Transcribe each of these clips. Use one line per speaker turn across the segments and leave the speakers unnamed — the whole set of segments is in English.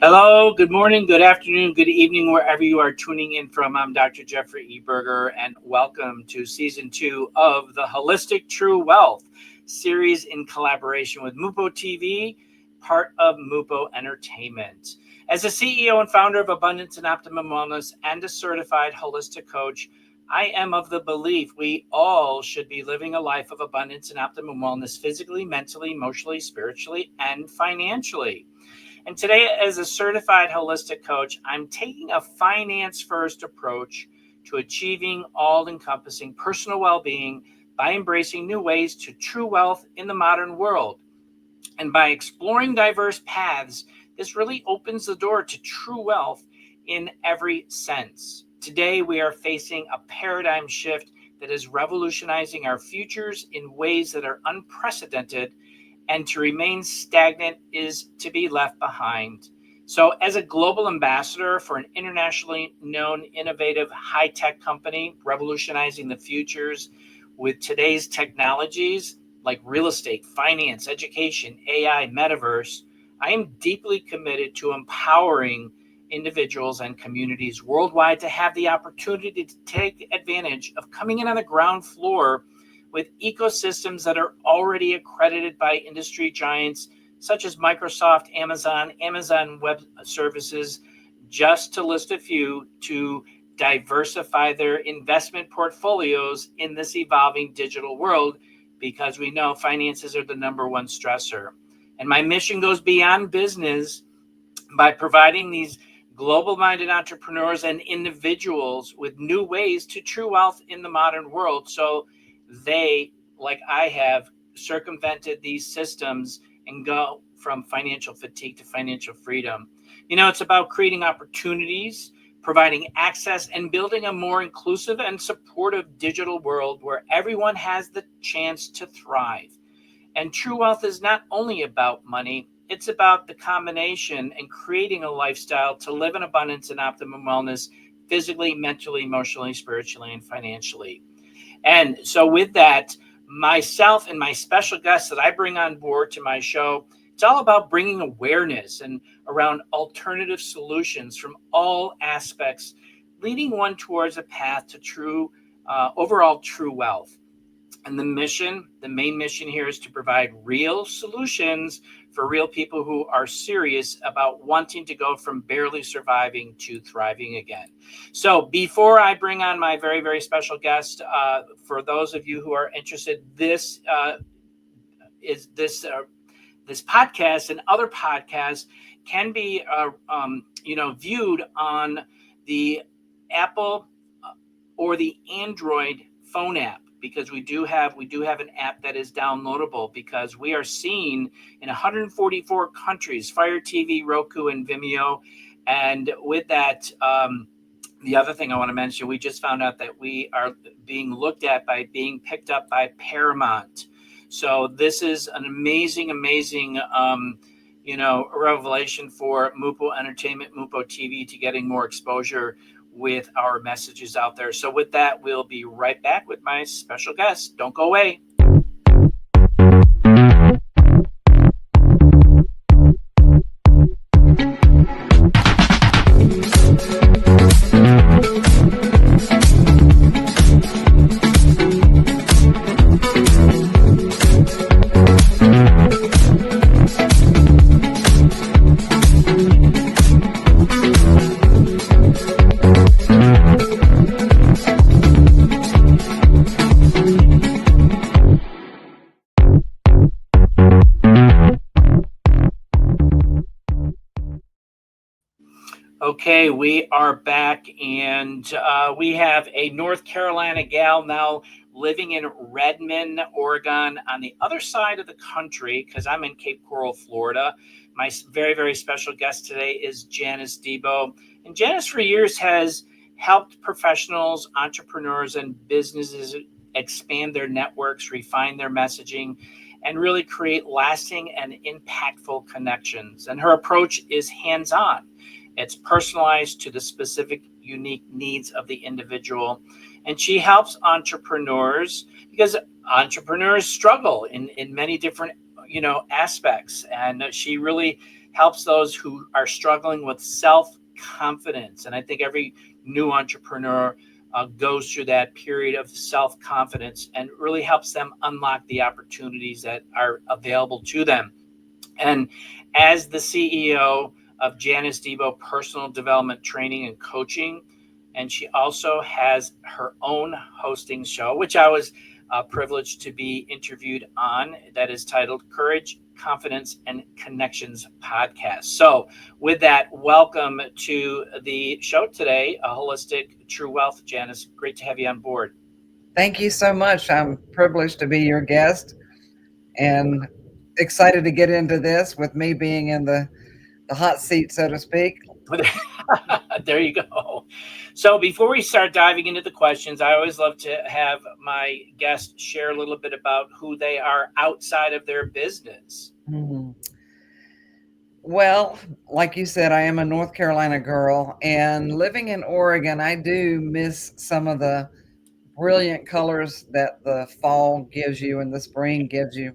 Hello, good morning, good afternoon, good evening, wherever you are tuning in from. I'm Dr. Jeffrey E. Berger, and welcome to Season 2 of the Holistic True Wealth series in collaboration with Mupo TV, part of Mupo Entertainment. As a CEO and founder of Abundance and Optimum Wellness and a certified holistic coach, I am of the belief we all should be living a life of abundance and optimum wellness physically, mentally, emotionally, spiritually, and financially. And today, as a certified holistic coach, I'm taking a finance-first approach to achieving all-encompassing personal well-being by embracing new ways to true wealth in the modern world. And by exploring diverse paths, this really opens the door to true wealth in every sense. Today, we are facing a paradigm shift that is revolutionizing our futures in ways that are unprecedented, and to remain stagnant is to be left behind. So as a global ambassador for an internationally known, innovative, high-tech company revolutionizing the futures with today's technologies like real estate, finance, education, AI, metaverse, I am deeply committed to empowering individuals and communities worldwide to have the opportunity to take advantage of coming in on the ground floor with ecosystems that are already accredited by industry giants such as Microsoft, Amazon Web Services, just to list a few, to diversify their investment portfolios in this evolving digital world, because we know finances are the number one stressor. And my mission goes beyond business by providing these global-minded entrepreneurs and individuals with new ways to true wealth in the modern world, so they, like I have, circumvented these systems and go from financial fatigue to financial freedom. It's about creating opportunities, providing access, and building a more inclusive and supportive digital world where everyone has the chance to thrive. And true wealth is not only about money, it's about the combination and creating a lifestyle to live in abundance and optimum wellness physically, mentally, emotionally, spiritually, and financially. And so with that, myself and my special guests that I bring on board to my show, it's all about bringing awareness and around alternative solutions from all aspects, leading one towards a path to overall true wealth. And the main mission here is to provide real solutions for real people who are serious about wanting to go from barely surviving to thriving again. So before I bring on my very, very special guest, for those of you who are interested, this podcast and other podcasts can be viewed on the Apple or the Android phone app, because we do have an app that is downloadable, because we are seen in 144 countries, Fire TV, Roku, and Vimeo. And with that, the other thing I want to mention, we just found out that we are being looked at by being picked up by Paramount. So this is an amazing revelation for Mupo Entertainment, Mupo TV, to getting more exposure with our messages out there. So with that, we'll be right back with my special guest. Don't go away. Okay, we are back, and we have a North Carolina gal now living in Redmond, Oregon, on the other side of the country, because I'm in Cape Coral, Florida. My very, very special guest today is Janice Debo. And Janice, for years, has helped professionals, entrepreneurs, and businesses expand their networks, refine their messaging, and really create lasting and impactful connections. And her approach is hands-on. It's personalized to the specific, unique needs of the individual. And she helps entrepreneurs, because entrepreneurs struggle in many different, aspects. And she really helps those who are struggling with self confidence. And I think every new entrepreneur goes through that period of self confidence and really helps them unlock the opportunities that are available to them. And as the CEO of Janice Debo Personal Development Training and Coaching, and she also has her own hosting show, which I was privileged to be interviewed on, that is titled Courage, Confidence, and Connections Podcast. So, with that, welcome to the show today, a Holistic True Wealth. Janice, great to have you on board.
Thank you so much. I'm privileged to be your guest and excited to get into this with me being in the hot seat, so to speak.
There you go. So before we start diving into the questions, I always love to have my guests share a little bit about who they are outside of their business.
Mhm. Well, like you said, I am a North Carolina girl, and living in Oregon, I do miss some of the brilliant colors that the fall gives you and the spring gives you.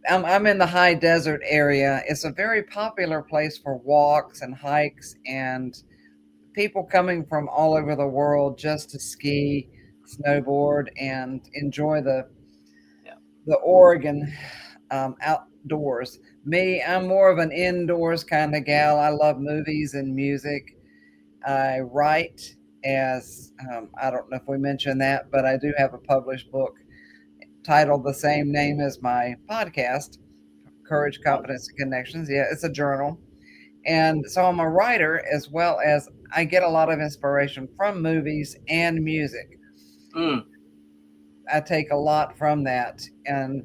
I'm in the high desert area. It's a very popular place for walks and hikes and people coming from all over the world just to ski, snowboard, and enjoy
Yeah.
the Oregon outdoors. Me, I'm more of an indoors kind of gal. I love movies and music. I write, as I don't know if we mentioned that, but I do have a published book titled the same name as my podcast, Courage, Confidence, and Connections. Yeah, it's a journal. And so I'm a writer as well as I get a lot of inspiration from movies and music.
Mm,
I take a lot from that. And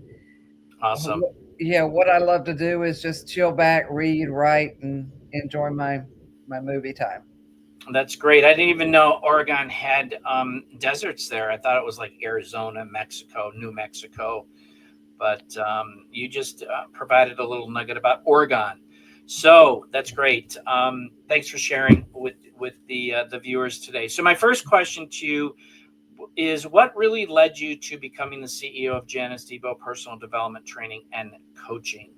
awesome.
yeah, what I love to do is just chill back, read, write, and enjoy my movie time.
That's great. I didn't even know Oregon had deserts there. I thought it was like Arizona, Mexico, New Mexico. But you just provided a little nugget about Oregon. So that's great. Thanks for sharing with the viewers today. So my first question to you is, what really led you to becoming the CEO of Janice Debo Personal Development Training and Coaching?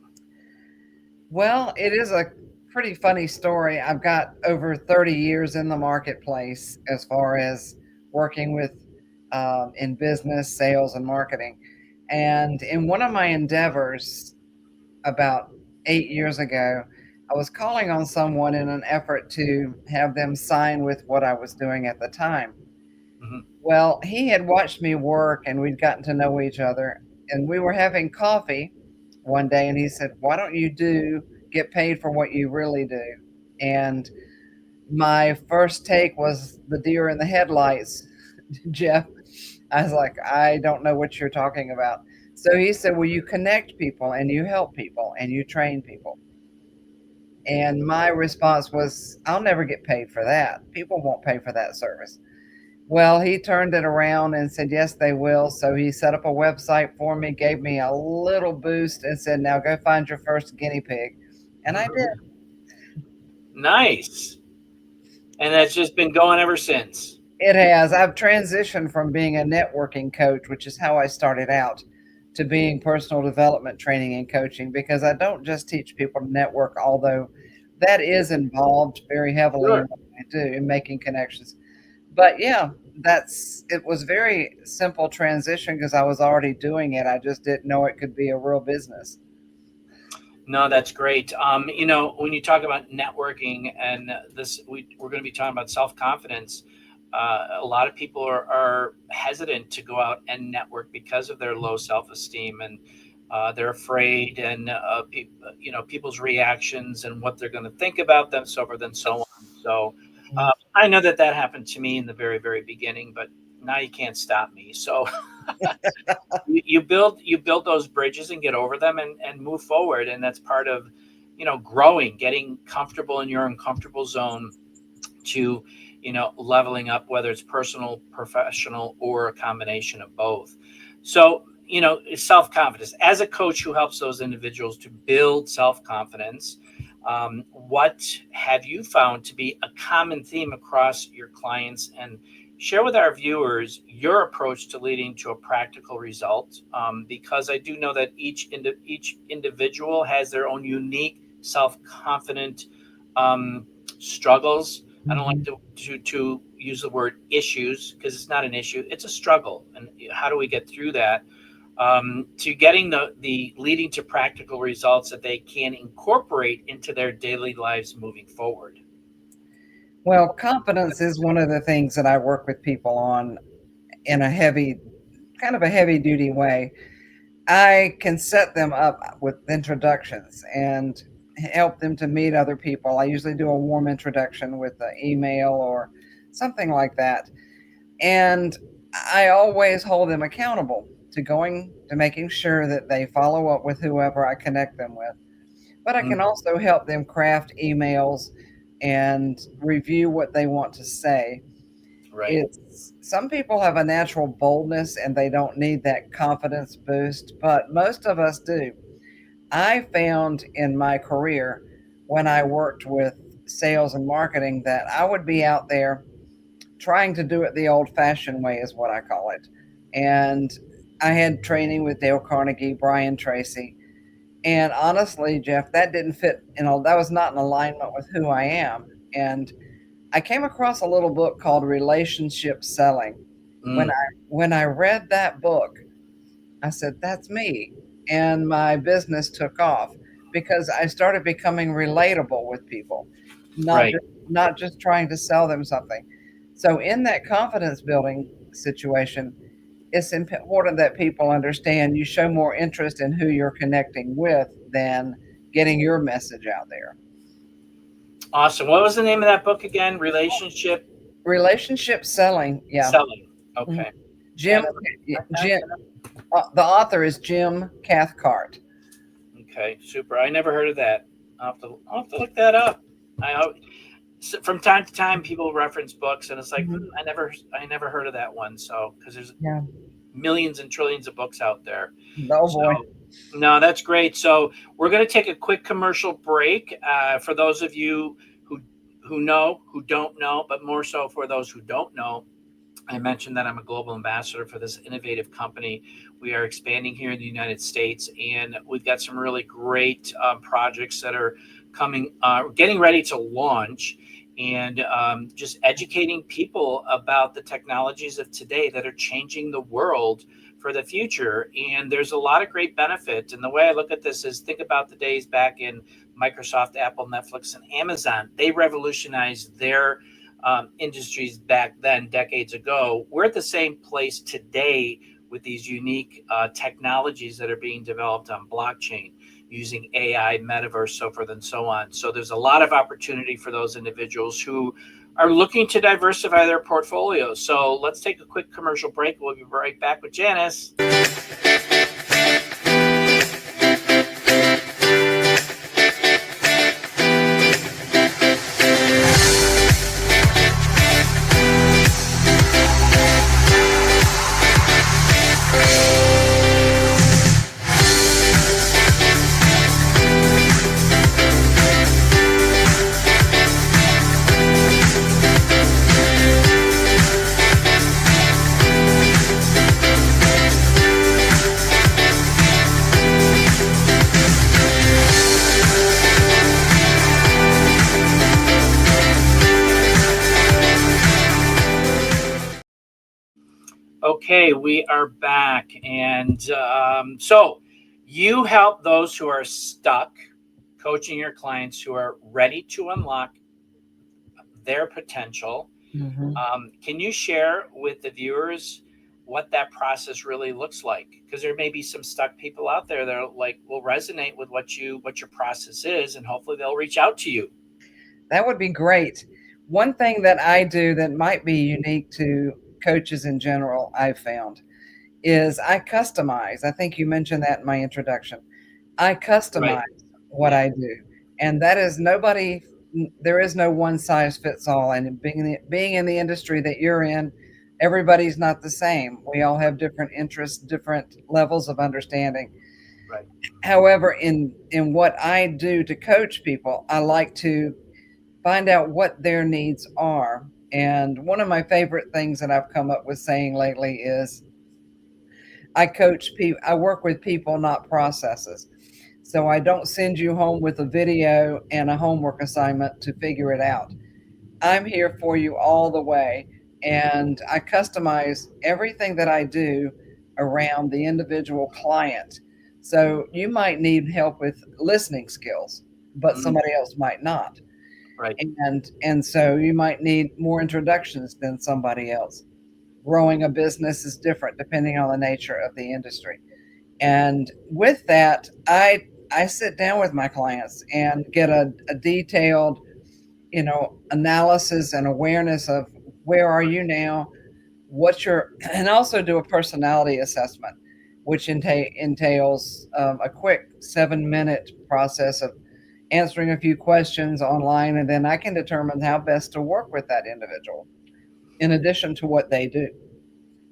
Well, it is a pretty funny story. I've got over 30 years in the marketplace as far as working with in business, sales, and marketing. And in one of my endeavors about 8 years ago, I was calling on someone in an effort to have them sign with what I was doing at the time.
Hmm.
Well, he had watched me work and we'd gotten to know each other. And we were having coffee one day and he said, "Why don't you get paid for what you really do?" And my first take was the deer in the headlights, Jeff. I was like, "I don't know what you're talking about." So he said, "Well, you connect people and you help people and you train people." And my response was, "I'll never get paid for that. People won't pay for that service." Well, he turned it around and said, "Yes, they will." So he set up a website for me, gave me a little boost, and said, "Now go find your first guinea pig." And I did.
Nice. And that's just been going ever since.
It has. I've transitioned from being a networking coach, which is how I started out, to being personal development training and coaching because I don't just teach people to network, although that is involved very heavily in
Sure.
what I do in making connections. But yeah, that's it was very simple transition because I was already doing it. I just didn't know it could be a real business.
No, that's great. When you talk about networking and we're going to be talking about self confidence. A lot of people are hesitant to go out and network because of their low self esteem, and they're afraid, and people's reactions and what they're going to think about them, so forth and so on. So I know that happened to me in the very very beginning, but now you can't stop me. So you build those bridges and get over them and move forward, and that's part of growing, getting comfortable in your uncomfortable zone to leveling up, whether it's personal, professional, or a combination of both. So self-confidence, as a coach who helps those individuals to build self-confidence, what have you found to be a common theme across your clients, and share with our viewers your approach to leading to a practical result, because I do know that each individual has their own unique self-confident um, struggles. I don't like
Mhm.
to use the word issues because it's not an issue; it's a struggle. And how do we get through that? To getting the leading to practical results that they can incorporate into their daily lives moving forward.
Well, confidence is one of the things that I work with people on in a heavy, kind of a heavy duty way. I can set them up with introductions and help them to meet other people. I usually do a warm introduction with an email or something like that. And I always hold them accountable to going to making sure that they follow up with whoever I connect them with. But I can
Mm,
also help them craft emails and review what they want to say.
right.
It's some people have a natural boldness and they don't need that confidence boost, but most of us do. I found in my career when I worked with sales and marketing that I would be out there trying to do it the old fashioned way, is what I call it. And I had training with Dale Carnegie, Brian Tracy. And honestly, Jeff, that didn't fit, that was not in alignment with who I am. And I came across a little book called Relationship Selling. When
Mm,
I when I read that book, I said, "That's me." And my business took off because I started becoming relatable with people, not
right.
just not just trying to sell them something. So in that confidence building situation, it's important that people understand you show more interest in who you're connecting with than getting your message out there.
Awesome. What was the name of that book again? Relationship
Relationship selling, yeah.
selling.
Mhm.
Okay. Yeah, I
Jim,
never read that.
Jim, the author is Jim Cathcart.
Okay, super. I never heard of that. I'll have to look that up. From time to time, people reference books, and it's like
Mhm.
I never heard of that one. So because there's
Yeah.
millions and trillions of books out there.
Oh
So
boy.
no, that's great. So we're going to take a quick commercial break. For those of you who know, who don't know, but more so for those who don't know, I mentioned that I'm a global ambassador for this innovative company. We are expanding here in the United States, and we've got some really great projects that are getting ready to launch, and just educating people about the technologies of today that are changing the world for the future. And there's a lot of great benefit. And the way I look at this is think about the days back in Microsoft, Apple, Netflix, and Amazon. They revolutionized their industries back then, decades ago. We're at the same place today with these unique technologies that are being developed on blockchain using AI, metaverse, so forth and so on. So there's a lot of opportunity for those individuals who are looking to diversify their portfolios. So let's take a quick commercial break. We'll be right back with Janice. Okay, we are back. And so you help those who are stuck, coaching your clients who are ready to unlock their potential.
Mhm.
Can you share with the viewers what that process really looks like? Because there may be some stuck people out there that are like will resonate with what your process is, and hopefully they'll reach out to you.
That would be great. One thing that I do that might be unique to coaches in general, I've found, is I customize. I think you mentioned that in my introduction. I customize
Right.
what
Yeah.
I do, and that is there is no one size fits all. And being in the industry that you're in, everybody's not the same. We all have different interests, different levels of understanding.
Right.
However, in what I do to coach people, I like to find out what their needs are. And one of my favorite things that I've come up with saying lately is I work with people, not processes. So I don't send you home with a video and a homework assignment to figure it out. I'm here for you all the way. And I customize everything that I do around the individual client. So you might need help with listening skills, but
Mm,
somebody else might not.
right.
And so you might need more introductions than somebody else. Growing a business is different depending on the nature of the industry. And with that, I sit down with my clients and get a detailed, analysis and awareness of where are you now, what's your, and also do a personality assessment, which entails a quick 7-minute process of answering a few questions online, and then I can determine how best to work with that individual in addition to what they do.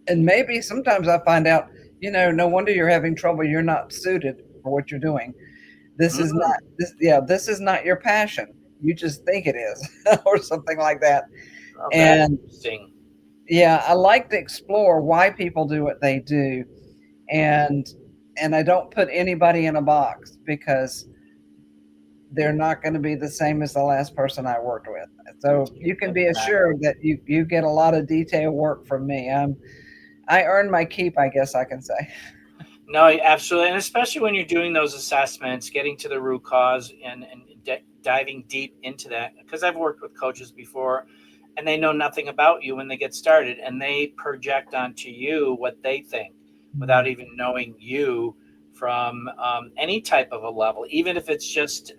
And maybe sometimes I find out, no wonder you're having trouble. You're not suited for what you're doing. This is not
Mm,
this is not your passion. You just think it is, or something like that.
oh, that's
And
interesting.
yeah, I like to explore why people do what they do, and I don't put anybody in a box because they're not going to be the same as the last person I worked with. So you can be
Exactly.
assured that you get a lot of detailed work from me. I earn my keep, I guess I can say.
No, absolutely, and especially when you're doing those assessments, getting to the root cause and diving deep into that. Because I've worked with coaches before, and they know nothing about you when they get started, and they project onto you what they think without
Mm.
even knowing you from any type of a level, even if it's just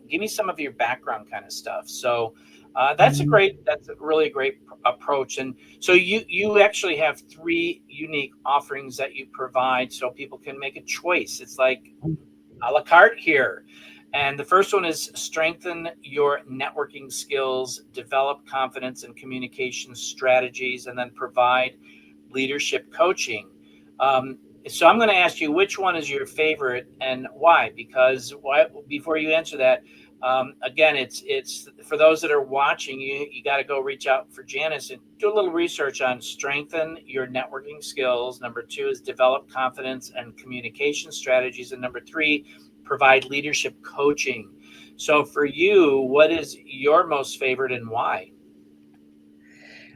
give me some of your background kind of stuff. So
Mhm.
that's a really great approach. And so you actually have three unique offerings that you provide, so people can make a choice. It's like a la carte here. And the first one is strengthen your networking skills, develop confidence and communication strategies, and then provide leadership coaching. Um, so I'm going to ask you which one is your favorite and why. Because before you answer that, again, it's for those that are watching. You got to go reach out for Janice and do a little research on strengthen your networking skills. Number two is develop confidence and communication strategies, and number three, provide leadership coaching. So for you, what is your most favorite and why?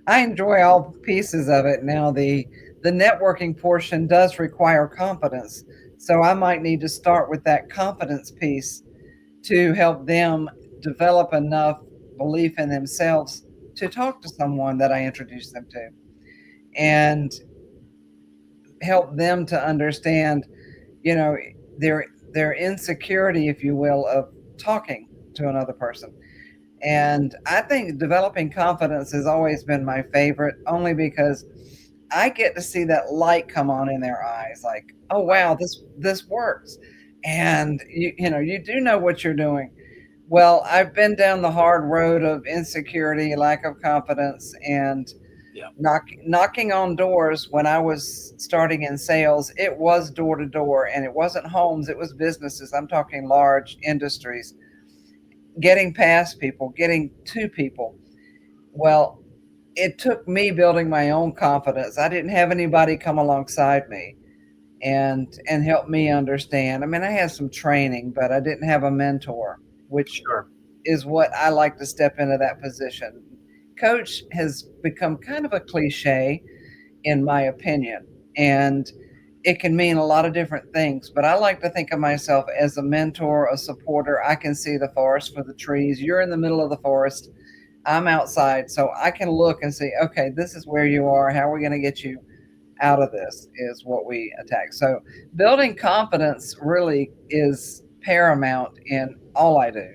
I enjoy all pieces of it. Now the networking portion does require confidence. So I might need to start with that confidence piece to help them develop enough belief in themselves to talk to someone that I introduce them to, and help them to understand, you know, their insecurity, if you will, of talking to another person. And I think developing confidence has always been my favorite, only because I get to see that light come on in their eyes, like, oh
Right.
wow, this works. And you do know what you're doing. Well, I've been down the hard road of insecurity, lack of confidence, and
Yeah.
knocking on doors. When I was starting in sales, it was door to door, and it wasn't homes, it was businesses. I'm talking large industries, getting past people, getting to people. Well, it took me building my own confidence. I didn't have anybody come alongside me and help me understand. I mean, I had some training, but I didn't have a mentor, which
Sure.
is what I like to step into that position. Coach has become kind of a cliche, in my opinion, and it can mean a lot of different things, but I like to think of myself as a mentor, a supporter. I can see the forest for the trees. You're in the middle of the forest, I'm outside, so I can look and see, okay, this is where you are. How are we going to get you out of this? Is what we attack. So, building confidence really is paramount in all I do.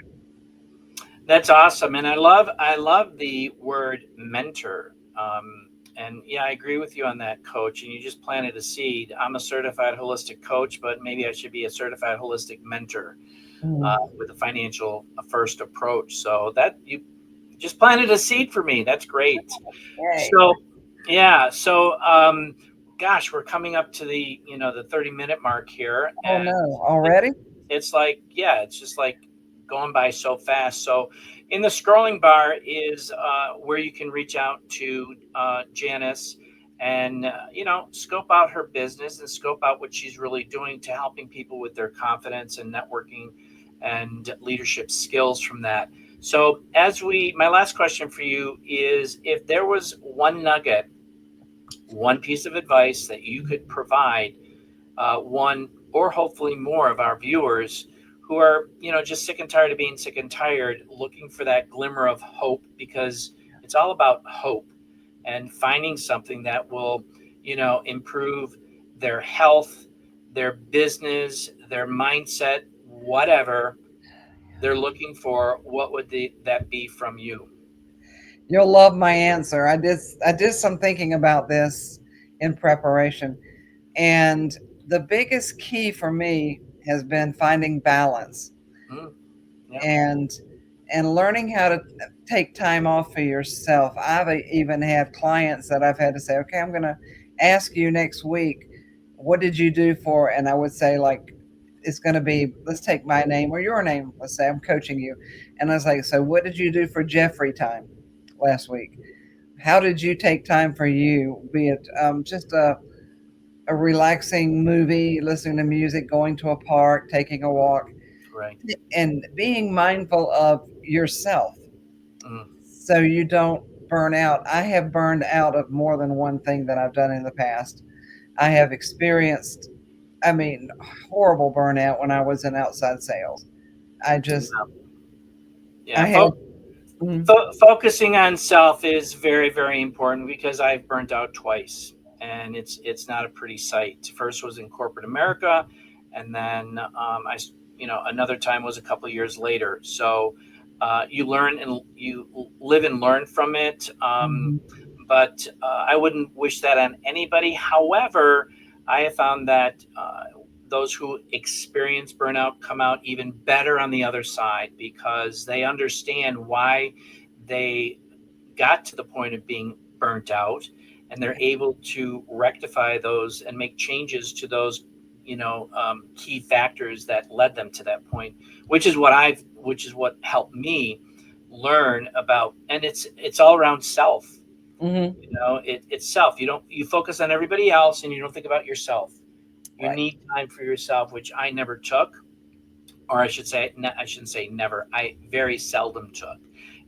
That's awesome, and I love the word mentor. And yeah, I agree with you on that, coach. And you just planted a seed. I'm a certified holistic coach, but maybe I should be a certified holistic mentor
Mm.
with a financial first approach. So that you just planted a seed for me. That's great.
Yay.
So yeah, so gosh, we're coming up to the 30-minute mark here,
Oh
and
no,
it,
already?
it's like, yeah, it's just like going by so fast. So in the scrolling bar is where you can reach out to Janice and scope out her business and scope out what she's really doing to helping people with their confidence and networking and leadership skills from that. So my last question for you is, if there was one nugget, one piece of advice that you could provide one or hopefully more of our viewers who are just sick and tired of being sick and tired, looking for that glimmer of hope, because it's all about hope and finding something that will improve their health, their business, their mindset, whatever they're looking for, what would that be from you?
You'll love my answer. I did some thinking about this in preparation, and the biggest key for me has been finding balance
Mm, yeah.
and learning how to take time off for yourself. I've even had clients that I've had to say, okay, I'm going to ask you next week, what did you do for, and I would say, like, it's going to be, let's take my name or your name. Let's say I'm coaching you. And I was like, so what did you do for Jeffrey time last week? How did you take time for you? Be it just a relaxing movie, listening to music, going to a park, taking a walk,
Right.
and being mindful of yourself
Mm,
so you don't burn out. I have burned out of more than one thing that I've done in the past. I have experienced, I mean, horrible burnout when I was in outside sales. I just,
yeah.
I
Yeah.
had, mm,
Focusing on self is very, very important, because I've burnt out twice, and it's not a pretty sight. First was in corporate America, and then another time was a couple of years later. So you learn and you live and learn from it.
mhm,
But I wouldn't wish that on anybody. However, I have found that those who experience burnout come out even better on the other side, because they understand why they got to the point of being burnt out, and they're able to rectify those and make changes to those key factors that led them to that point, which is what helped me learn about. And it's all around self.
mhm,
It's self. You focus on everybody else and you don't think about yourself. You
right.
need time for yourself, which I never took, or I shouldn't say never. I very seldom took,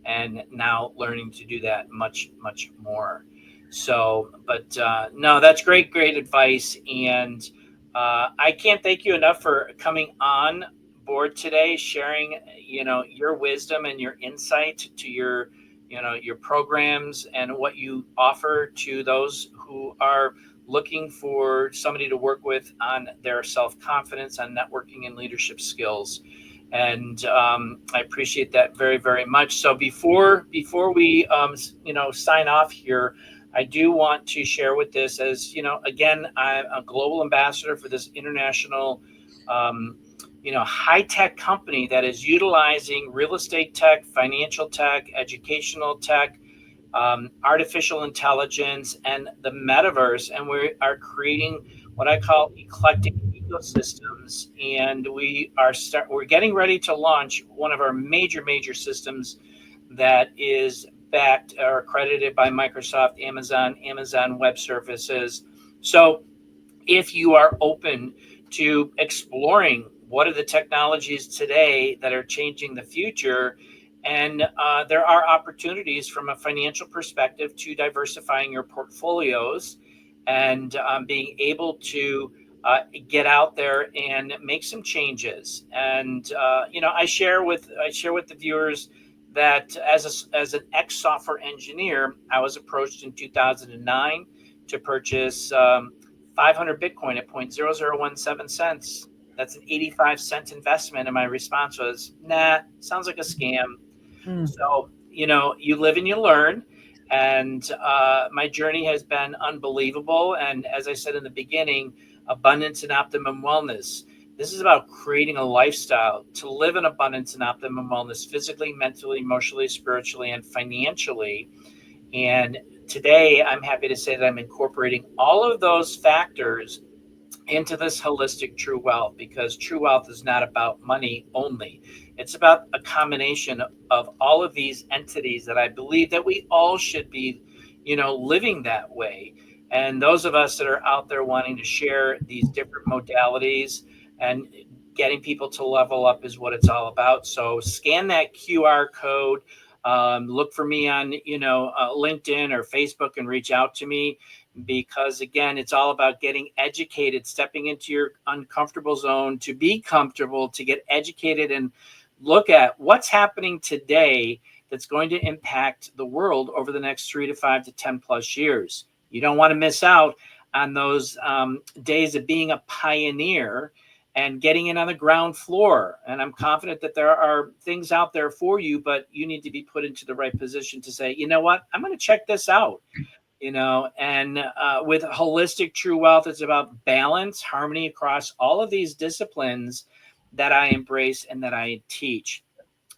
and now learning to do that much, much more. So, but no, that's great, great advice, and I can't thank you enough for coming on board today, sharing your wisdom and your insight to your programs and what you offer to those who are looking for somebody to work with on their self confidence, on networking and leadership skills. And I appreciate that very, very much. So before we sign off here, I do want to share with this, as again, I'm a global ambassador for this international um, high tech company that is utilizing real estate tech, financial tech, educational tech, artificial intelligence, and the metaverse, and we are creating what I call eclectic ecosystems. And we're getting ready to launch one of our major systems that is backed or accredited by Microsoft, Amazon Web Services. So if you are open to exploring what are the technologies today that are changing the future, and there are opportunities from a financial perspective to diversifying your portfolios and being able to get out there and make some changes. And I share with the viewers that as an ex software engineer, I was approached in 2009 to purchase 500 Bitcoin at 0.0017 cents. That's an 85-cent investment. And my response was, nah, sounds like a scam.
Mm,
So, you live and you learn. And my journey has been unbelievable. And as I said in the beginning, abundance and optimum wellness. This is about creating a lifestyle to live in abundance and optimum wellness, physically, mentally, emotionally, spiritually, and financially. And today, I'm happy to say that I'm incorporating all of those factors into this holistic true wealth, because true wealth is not about money only. It's about a combination of all of these entities that I believe that we all should be living that way. And those of us that are out there wanting to share these different modalities and getting people to level up is what it's all about. So scan that QR code. Look for me on, LinkedIn or Facebook and reach out to me, because again, it's all about getting educated, stepping into your uncomfortable zone to be comfortable, to get educated and look at what's happening today that's going to impact the world over the next 3 to 5 to 10 plus years. You don't want to miss out on those days of being a pioneer and getting in on the ground floor. And I'm confident that there are things out there for you, but you need to be put into the right position to say, you know what, I'm going to check this out. And with holistic true wealth, it's about balance, harmony across all of these disciplines that I embrace and that I teach.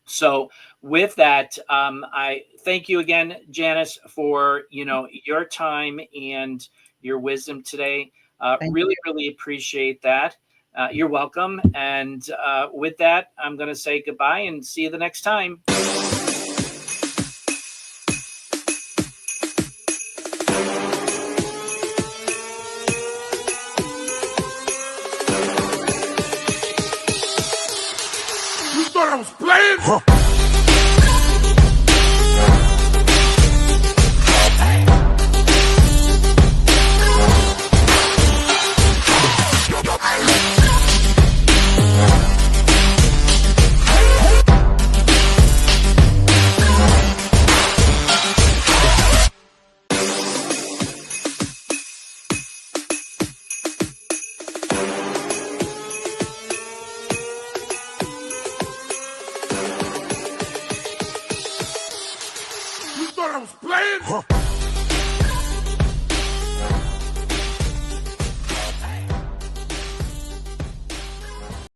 So with that, I thank you again, Janice, for your time and your wisdom today. Really, really appreciate that. You're welcome. And with that, I'm going to say goodbye and see you the next time.
You thought I was playing? Huh. I was playing? Huh.